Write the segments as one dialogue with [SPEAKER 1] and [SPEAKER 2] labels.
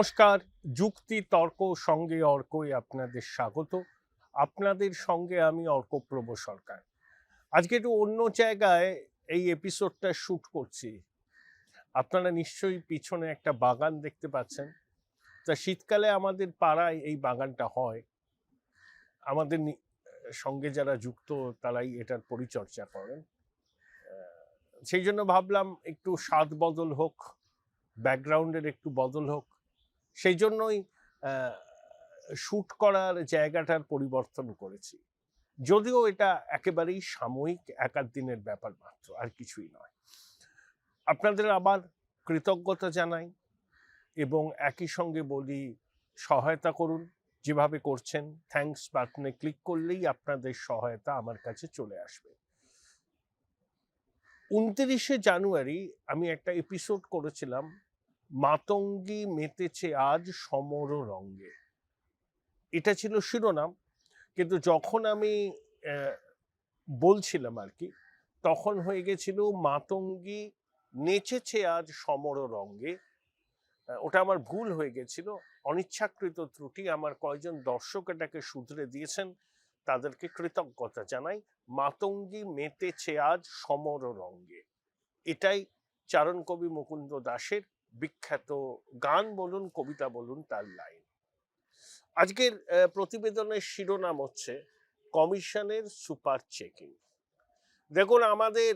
[SPEAKER 1] নমস্কার, যুক্তি তর্ক সঙ্গে অর্কই আপনাদের স্বাগত। আপনাদের সঙ্গে আমি অর্কপ্রভ সরকার। আজকে একটু অন্য জায়গায় এই এপিসোডটা শ্যুট করছি। আপনারা নিশ্চয়ই পিছনে একটা বাগান দেখতে পাচ্ছেন। তা শীতকালে আমাদের পাড়ায় এই বাগানটা হয়। আমাদের সঙ্গে যারা যুক্ত তারাই এটার পরিচর্যা করেন। সেই জন্য ভাবলাম একটু স্বাদ বদল হোক, ব্যাকগ্রাউন্ডের একটু বদল হোক। সেই জন্যই শ্যুট করার জায়গাটার পরিবর্তন করেছি, যদিও এটা একেবারেই সাময়িক, এক আধ দিনের ব্যাপার মাত্র, আর কিছুই নয়। আপনাদের আবার কৃতজ্ঞতা জানাই এবং একই সঙ্গে বলি সহায়তা করুন। যেভাবে করছেন, থ্যাঙ্কস বাটনে ক্লিক করলেই আপনাদের সহায়তা আমার কাছে চলে আসবে। 29শে জানুয়ারি আমি একটা এপিসোড করেছিলাম, মাতঙ্গী মেতেছে আজ সমর রঙ্গে। এটা ছিল শিরোনাম, কিন্তু যখন আমি বলছিলাম আর কি, তখন হয়ে গেছিল মাতঙ্গী নেচেছে আজ সমর রঙ্গে। ওটা আমার ভুল হয়ে গেছিল, অনিচ্ছাকৃত ত্রুটি। আমার কয়েকজন দর্শক এটাকে শুধরে দিয়েছেন, তাদেরকে কৃতজ্ঞতা জানাই। মাতঙ্গী মেতেছে আজ সমর রঙ্গে, এটাই চারণ কবি মুকুন্দ দাশের বিখ্যাত গান বলুন, কবিতা বলুন, তার লাইন। আজকের প্রতিবেদনের শিরোনাম হচ্ছে কমিশনের সুপার চেকিং। দেখুন, আমাদের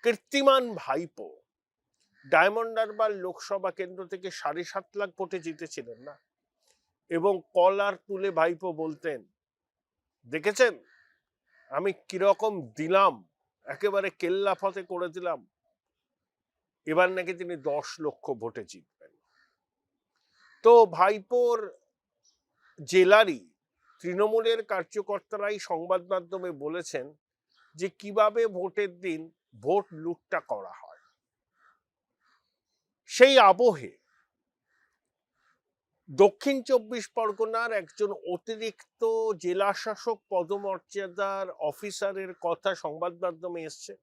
[SPEAKER 1] কীর্তিমান ভাইপো ডায়মন্ড হারবার লোকসভা কেন্দ্র থেকে 7.5 লাখ ভোটে জিতেছিলেন না, এবং কলার তুলে ভাইপো বলতেন, দেখেছেন আমি কিরকম দিলাম, একেবারে কেল্লা ফতে করে দিলাম। এবার নাকি তিনি 10 লক্ষ ভোটে জিতবেন। তো ভাইপোর জেলারই তৃণমূলের কার্যকর্তারাই সংবাদ মাধ্যমে বলেছেন যে কিভাবে ভোটের দিন ভোট লুটটা করা হয়। সেই আবহে দক্ষিণ 24 পরগনার একজন অতিরিক্ত জেলা শাসক পদমর্যাদার অফিসারের কথা সংবাদ মাধ্যমে এসছে।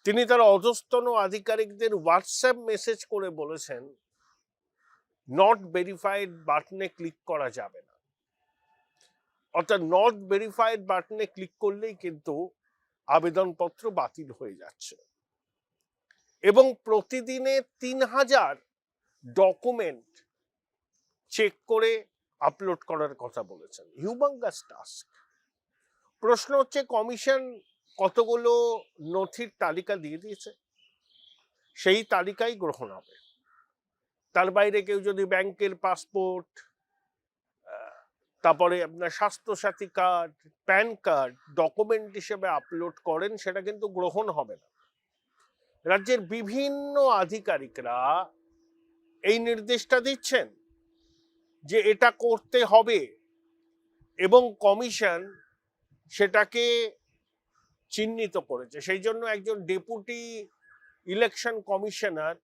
[SPEAKER 1] তিনি তার অধস্তন আধিকারিকদের হোয়াটসঅ্যাপ মেসেজ করে বলেছেন, নট ভেরিফাইড বাটনে ক্লিক করা যাবে না। অর্থাৎ নট ভেরিফাইড বাটনে ক্লিক করলেই কিন্তু আবেদনপত্র বাতিল হয়ে যাচ্ছে, এবং প্রতিদিনে 3000 ডকুমেন্ট চেক করে আপলোড করার কথা বলেছেন। Humongous task. প্রশ্ন হচ্ছে, কমিশন কতগুলো নথির তালিকা দিয়ে দিয়েছে, সেই তালিকাই গ্রহণ হবে। তার বাইরে কেউ যদি ব্যাংকের পাসপোর্ট, তারপরে আপনার Swasthyasathi card, PAN card document হিসেবে আপলোড করেন, সেটা কিন্তু গ্রহণ হবে না। রাজ্যের বিভিন্ন আধিকারিকরা এই নির্দেশটা দিচ্ছেন যে এটা করতে হবে, এবং কমিশন সেটাকে চিহ্নিত করেছে। সেই জন্য একজন ডেপুটি ইলেকশন কমিশনার,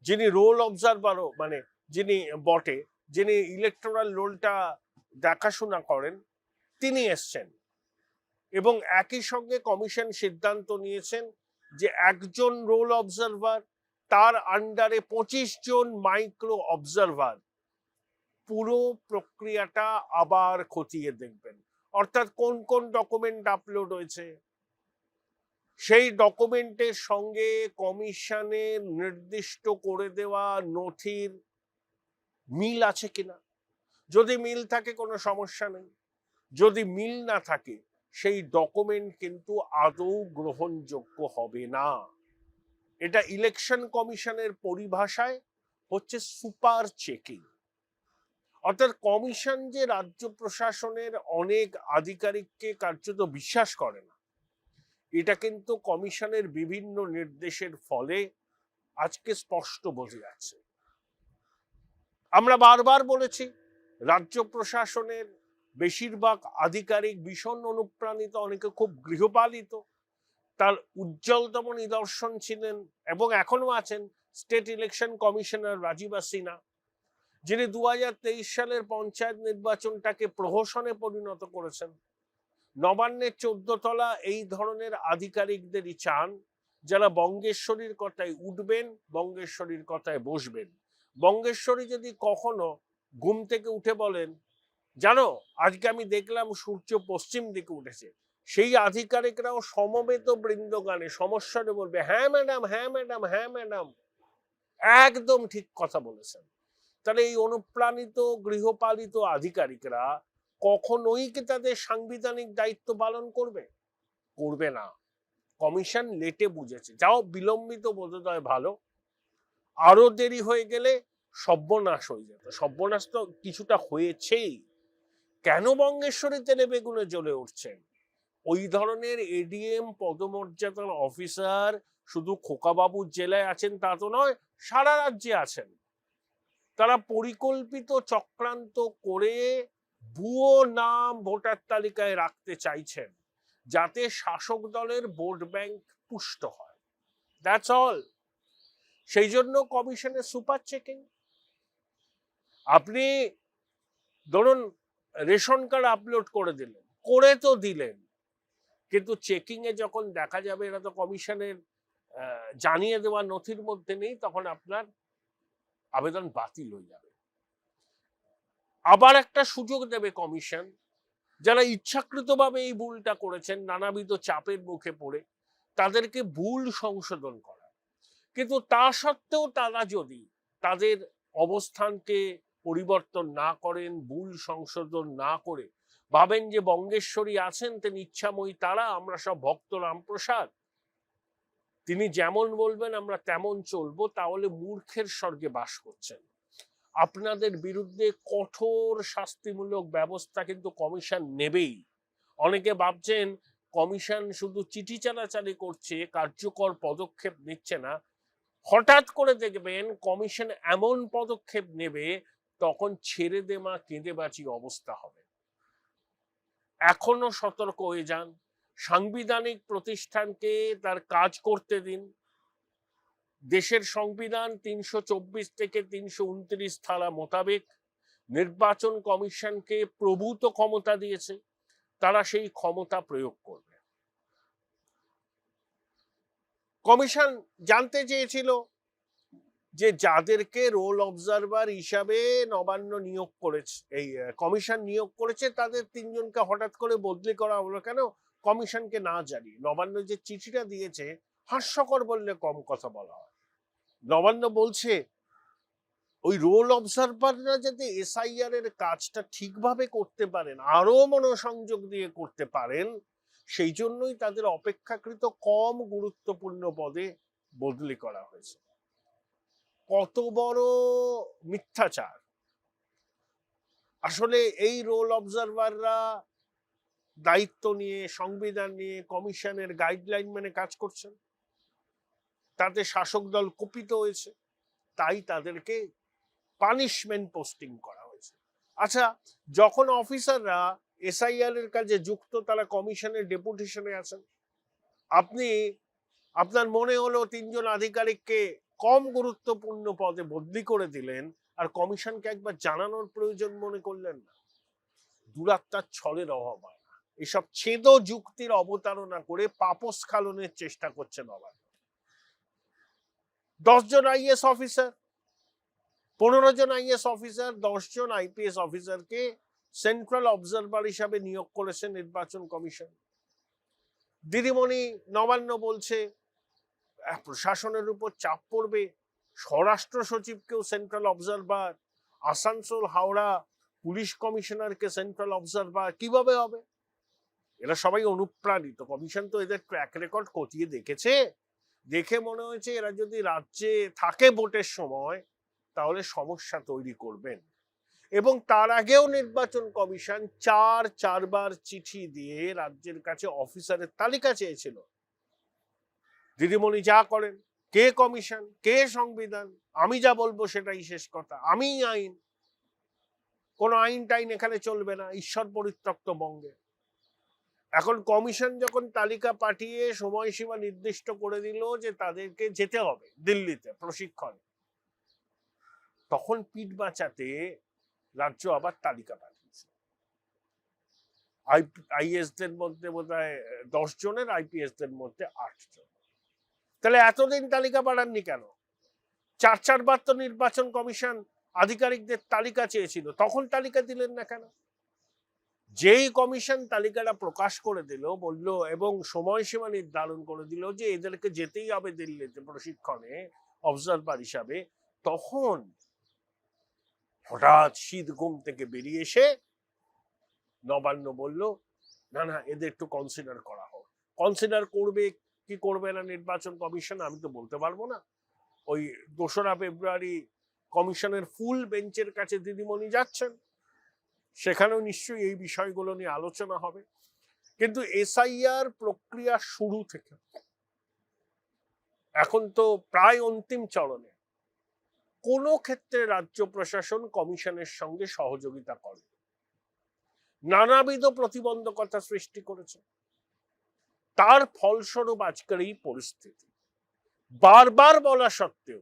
[SPEAKER 1] যিনি রোল অবজারভারও মানে যিনি বটে, যিনি ইলেকটোরাল রোলটা দেখাশোনা করেন, তিনি এসছেন। এবং একই সঙ্গে কমিশন সিদ্ধান্ত নিয়েছেন যে একজন রোল অবজারভার, তার আন্ডারে 25 জন মাইক্রো অবজারভার পুরো প্রক্রিয়াটা আবার খতিয়ে দেখবেন। অর্থাৎ কোন কোন ডকুমেন্ট আপলোড হয়েছে, সেই ডকুমেন্টের সঙ্গে কমিশনের নির্দিষ্ট করে দেওয়া নথির মিল আছে কিনা। যদি মিল থাকে কোনো সমস্যা নেই, যদি মিল না থাকে সেই ডকুমেন্ট কিন্তু আদৌ গ্রহণযোগ্য হবে না। এটা ইলেকশন কমিশনের পরিভাষায় হচ্ছে সুপার চেকিং। অর্থাৎ কমিশন যে রাজ্য প্রশাসনের অনেক আধিকারিককে কার্যত বিশ্বাস করে না, এটা কিন্তু কমিশনের বিভিন্ন নির্দেশের ফলে আজকে স্পষ্ট বোঝা যাচ্ছে। আমরা বারবার বলেছি, রাজ্য প্রশাসনের বেশিরভাগ আধিকারিক ভীষণ অনুপ্রাণিত, অনেকে খুব গৃহপালিত। তার উজ্জ্বলতম নিদর্শন ছিলেন এবং এখনো আছেন state election commissioner Rajiva Sinha, যিনি 2023 সালের পঞ্চায়েত নির্বাচনটাকে প্রহসনে পরিণত করেছেন। নবান্নের 14 তলা এই ধরনের আধিকারিকদেরই চান যারা বঙ্গেশ্বরীর কথায় উঠবেন, বঙ্গেশ্বরীর কথায় বসবেন। বঙ্গেশ্বরী যদি কখনো ঘুম থেকে উঠে বলেন, জানো আজকে আমি দেখলাম সূর্য পশ্চিম দিকে উঠেছে, সেই আধিকারিকরাও সমবেত বৃন্দগানে সমস্যারে বলবে, হ্যাঁ ম্যাডাম, হ্যাঁ ম্যাডাম, হ্যাঁ ম্যাডাম, একদম ঠিক কথা বলেছেন। তাহলে এই অনুপ্রাণিত গৃহপালিত আধিকারিকরা কখনোই কি তাদের সাংবিধানিক দায়িত্ব পালন করবে? করবে না। কমিশন লেটে বুঝেছে, যাও বিলম্বিত বোধোদয় ভালো, আরো দেরি হয়ে গেলে সর্বনাশ হয়ে যেত। সর্বনাশ তো কিছুটা হয়েছেই। কেন বঙ্গেশ্বরী তেলে বেগুনে জ্বলে উঠছেন? ওই ধরনের এডিএম পদমর্যাদার অফিসার শুধু খোকাবাবুর জেলায় আছেন তা তো নয়, সারা রাজ্যে আছেন। তারা পরিকল্পিত চক্রান্ত করে ভুয়ো নাম ভোটার তালিকায় রাখতে চাইছেন, যাতে শাসক দলের ভোট ব্যাংক পুষ্ট হয়। That's all. সেই জন্য কমিশনের সুপার চেকিং। আপনি ধরুন রেশন কার্ড আপলোড করে দিলেন, করে তো দিলেন, কিন্তু চেকিং এ যখন দেখা যাবে এটা তো কমিশনের জানিয়ে দেওয়া নথির মধ্যে নেই, তখন আপনার আবেদন বাতিল হয়ে যাবে। আবার একটা সুযোগ দেবে কমিশন, যারা ইচ্ছাকৃতভাবে এই ভুলটা করেছেন নানাবিধ চাপের মুখে পড়ে, তাদেরকে ভুল সংশোধন করা। কিন্তু তা সত্ত্বেও তারা যদি তাদের অবস্থানকে পরিবর্তন না করেন, ভুল সংশোধন না করে ভাবেন যে বঙ্গেশ্বরী আছেন তিনি ইচ্ছাময়ী, তারা আমরা সব ভক্ত রামপ্রসাদ, তিনি যেমন বলবেন আমরা তেমন চলবো, তাহলে মূর্খের স্বর্গে বাস করছেন। আপনাদের বিরুদ্ধে কঠোর শাস্তিমূলক ব্যবস্থা কিন্তু কমিশন নেবেই। অনেকে ভাবছেন কমিশন শুধু চিঠি চালাচালি করছে, কার্যকর পদক্ষেপ নিচ্ছে না। হঠাৎ করে দেখবেন কমিশন এমন পদক্ষেপ নেবে, তখন ছেড়ে দে মা কেঁদে বাঁচি অবস্থা হবে। এখনো সতর্ক হয়ে যান। সাংবিধানিক প্রতিষ্ঠানকে তার কাজ করতে দিন। দেশের সংবিধান ৩২৪ থেকে ৩২৯ ধারা মোতাবেক নির্বাচন কমিশনকে প্রভূত ক্ষমতা দিয়েছে, তারা সেই ক্ষমতা প্রয়োগ করবে। কমিশন জানতে চেয়েছিল যে যাদেরকে রোল অবজারভার হিসাবে নবান্ন নিয়োগ করেছে, এই কমিশন নিয়োগ করেছে, তাদের ৩ জনকে হঠাৎ করে বদলি করা হলো কেন, কমিশনকে না জানিয়ে। নবান্ন যে চিঠিটা দিয়েছে, হাস্যকর বললে কম কথা বলা হয়। নবান্ন বলছে ওই রোল অবজারভাররা যাতে এসআইআর এর কাজটা ঠিকভাবে করতে পারেন, আরো মনোসংযোগ দিয়ে করতে পারেন, সেই জন্যই তাদের অপেক্ষাকৃত কম গুরুত্বপূর্ণ পদে বদলি করা হয়েছে। কত বড় মিথ্যাচার! আসলে এই রোল অবজারভাররা দায়িত্ব নিয়ে, সংবিধান নিয়ে, কমিশনের গাইডলাইন মেনে কাজ করছেন, তাতে শাসক দল কুপিত হয়েছে, তাই তাদেরকে পানিশমেন্ট পোস্টিং করা হয়েছে। আচ্ছা, যখন অফিসাররা এসআইআর এর কাজে যুক্ত, তারা কমিশনের ডেপুটেশনে আছেন, আপনি আপনার মনে হলো ৩ জন আধিকারিককে কম গুরুত্বপূর্ণ পদে বদলি করে দিলেন, আর কমিশনকে একবার জানানোর প্রয়োজন মনে করলেন না। দুরাত্মার ছলের অভাব হয় না। এসব ছেদ যুক্তির অবতারণা করে পাপস্খালনের চেষ্টা করছে নবান্ন। 10 জন আইএস অফিসার, 15 জন আইএস অফিসার, 10 জন আইপিএস অফিসারকে সেন্ট্রাল অবজারভার হিসাবে নিয়োগ করেছে নির্বাচন কমিশন। দিদিমণি নবান্ন বলছে প্রশাসনের উপর চাপ পড়বে, স্বরাষ্ট্র সচিবকেও central observer, Asansol Howrah police কমিশনারকে সেন্ট্রাল অবজারভার, কিভাবে হবে? এরা সবাই অনুপ্রাণিত। কমিশন তো এদের ট্র্যাক রেকর্ড খতিয়ে দেখেছে, দেখে মনে হয়েছে এরা যদি রাজ্যে থাকে ভোটের সময়, তাহলে সমস্যা তৈরি করবেন। এবং তার আগেও নির্বাচন কমিশন চারবার চিঠি দিয়ে রাজ্যের কাছে অফিসারের তালিকা চেয়েছিল। দিদিমণি যা করেন, কে কমিশন, কে সংবিধান, আমি যা বলবো সেটাই শেষ কথা, আমি আইন, কোন আইন টাইন এখানে চলবে না, ঈশ্বর পরিত্যক্ত বঙ্গে। এখন কমিশন যখন তালিকা পাঠিয়ে সময়সীমা নির্দিষ্ট করে দিল যে তাদেরকে যেতে হবে দিল্লিতে প্রশিক্ষণ, তখন পিঠ বাঁচাতে রাজ্য আবার তালিকা পাঠিয়েছে। আইএস দের মধ্যে বোধহয় 10 জনের, আইপিএস দের মধ্যে 8 জন। তাহলে এতদিন তালিকা বাড়াননি কেন? চারবার তো নির্বাচন কমিশন আধিকারিকদের তালিকা চেয়েছিল, তখন তালিকা দিলেন না কেন? যেই কমিশন তালিকাটা প্রকাশ করে দিল, বলল এবং সময়সীমা নির্ধারণ করে দিল যে এদেরকে যেতেই হবে দিল্লিতে প্রশিক্ষণে অবজারভার হিসাবে, তখন হঠাৎ শীত ঘুম থেকে বেরিয়ে এসে নবান্ন বলল না না, এদের একটু কনসিডার করা হোক। কনসিডার করবে কি করবে না নির্বাচন কমিশন আমি তো বলতে পারবো না। ওই 2রা ফেব্রুয়ারি কমিশনের ফুল বেঞ্চের কাছে দিদিমণি যাচ্ছেন, সেখানেও নিশ্চয়ই এই বিষয়গুলো নিয়ে আলোচনা হবে। কিন্তু এসআইআর প্রক্রিয়া শুরু থেকে এখন তো প্রায় অন্তিম চরণে, কোনো ক্ষেত্রে রাজ্য প্রশাসন কমিশনের সঙ্গে সহযোগিতা করে, নানাবিধ প্রতিবন্ধকতা সৃষ্টি করেছে। তার ফলস্বরূপ আজকের এই পরিস্থিতি। বারবার বলা সত্ত্বেও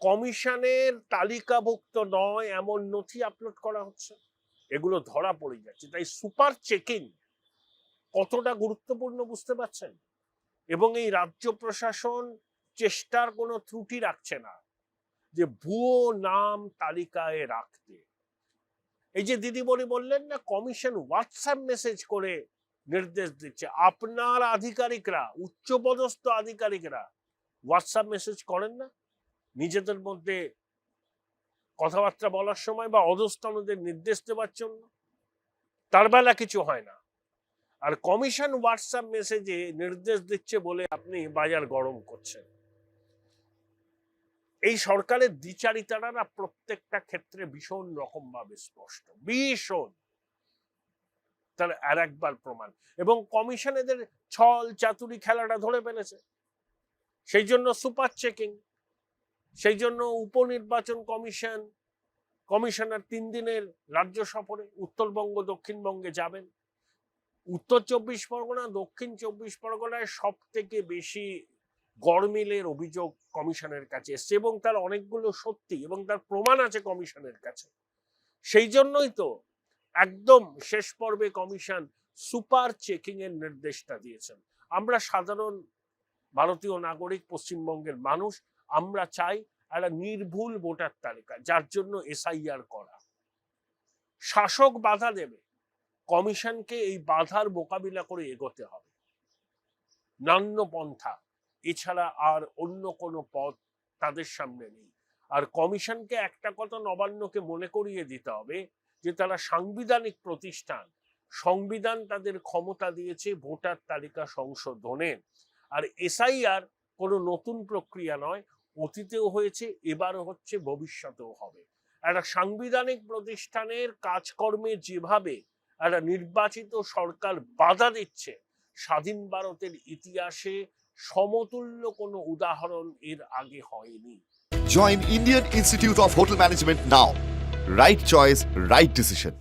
[SPEAKER 1] কমিশনের তালিকাভুক্ত নয় এমন নথি আপলোড করা হচ্ছে, এগুলো ধরা পড়ে যাচ্ছে। তাই সুপার চেকিং কতটা গুরুত্বপূর্ণ বুঝতে পারছেন? এবং এই রাজ্য প্রশাসন চেষ্টার কোনো ত্রুটি রাখছে না যে ভুয়ো নাম তালিকায় রাখতে। এই যে দিদিমণি বললেন না, কমিশন হোয়াটসঅ্যাপ মেসেজ করে নির্দেশ দিচ্ছে, আপনার আধিকারিকরা, উচ্চপদস্থ আধিকারিকরা হোয়াটসঅ্যাপ মেসেজ করেন না নিজেদের মধ্যে কথাবার্তা বলার সময় বা অধস্তনদের নির্দেশ দেওয়ার জন্য? তার বেলা কিছু হয় না, আর কমিশন হোয়াটসঅ্যাপ মেসেজে নির্দেশ দিচ্ছে বলে আপনি বাজার গরম করছেন। এই সরকারের দ্বিচারিতারা না প্রত্যেকটা ক্ষেত্রে ভীষণ রকম ভাবে স্পষ্ট, ভীষণ। তার আর একবার প্রমাণ। এবং কমিশন এদের ছল চাতুরি খেলাটা ধরে ফেলেছে, সেই জন্য সুপার চেকিং, সেই জন্য উপনির্বাচন কমিশনার 3 দিনের রাজ্য সফরে উত্তরবঙ্গ দক্ষিণবঙ্গে যাবেন। উত্তর 24 পরগনা, দক্ষিণ 24 পরগনায় সব থেকে বেশি গরমিলের অভিযোগ কমিশনের কাছে এসছে, এবং তার অনেকগুলো সত্যি এবং তার প্রমাণ আছে কমিশনের কাছে। সেই জন্যই তো একদম শেষ পর্বে কমিশন সুপার চেকিং এর নির্দেশটা দিয়েছেন। আমরা সাধারণ ভারতীয় নাগরিক, পশ্চিমবঙ্গের মানুষ, আমরা চাই একটা নির্ভুল ভোটার তালিকা, যার জন্য এসআইআর করা। শাসক বাধা দেবে, কমিশনকে এই বাধার মোকাবিলা করে এগোতে হবে, নান্য পন্থা এছাড়া আর অন্য কোনো পথ তাদের সামনে নেই। আর কমিশনকে একটা কথা নবান্নকে মনে করিয়ে দিতে হবে যে তারা সাংবিধানিক প্রতিষ্ঠান, সংবিধান তাদের ক্ষমতা দিয়েছে ভোটার তালিকা সংশোধনের। আর এসআইআর কোনো নতুন প্রক্রিয়া নয়, অতীতেও হয়েছে, এবারও হচ্ছে, ভবিষ্যতেও হবে। একটা সাংবিধানিক প্রতিষ্ঠানের কাজকর্মে যেভাবে একটা নির্বাচিত সরকার বাধা দিচ্ছে, স্বাধীন ভারতের ইতিহাসে সমতুল্য কোনো উদাহরণ এর আগে হয়নি।
[SPEAKER 2] Join Indian Institute of Hotel Management now. Right choice, right decision.